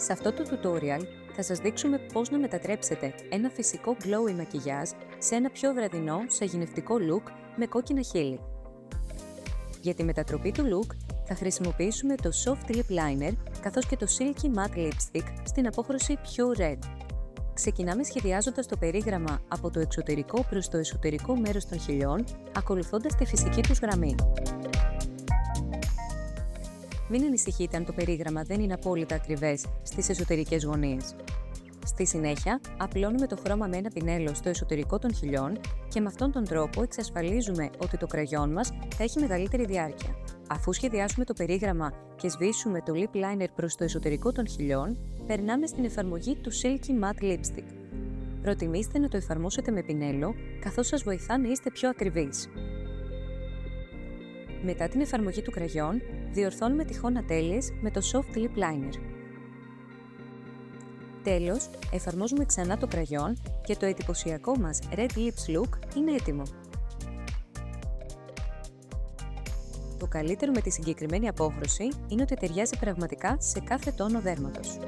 Σε αυτό το tutorial θα σας δείξουμε πώς να μετατρέψετε ένα φυσικό glowy μακιγιάζ σε ένα πιο βραδινό, σαγηνευτικό look με κόκκινα χείλη. Για τη μετατροπή του look θα χρησιμοποιήσουμε το Soft Lip Liner καθώς και το Silky Matte Lipstick στην απόχρωση Pure Red. Ξεκινάμε σχεδιάζοντας το περίγραμμα από το εξωτερικό προς το εσωτερικό μέρος των χειλιών, ακολουθώντας τη φυσική τους γραμμή. Μην ανησυχείτε αν το περίγραμμα δεν είναι απόλυτα ακριβές στις εσωτερικές γωνίες. Στη συνέχεια, απλώνουμε το χρώμα με ένα πινέλο στο εσωτερικό των χειλιών και με αυτόν τον τρόπο εξασφαλίζουμε ότι το κραγιόν μας θα έχει μεγαλύτερη διάρκεια. Αφού σχεδιάσουμε το περίγραμμα και σβήσουμε το lip liner προς το εσωτερικό των χειλιών, περνάμε στην εφαρμογή του Silky Matte Lipstick. Προτιμήστε να το εφαρμόσετε με πινέλο, καθώς σας βοηθά να είστε πιο ακριβείς. Μετά την εφαρμογή του κραγιόν, διορθώνουμε τυχόν ατέλειες με το Soft Lip Liner. Τέλος, εφαρμόζουμε ξανά το κραγιόν και το εντυπωσιακό μας Red Lips look είναι έτοιμο. Το καλύτερο με τη συγκεκριμένη απόχρωση είναι ότι ταιριάζει πραγματικά σε κάθε τόνο δέρματος.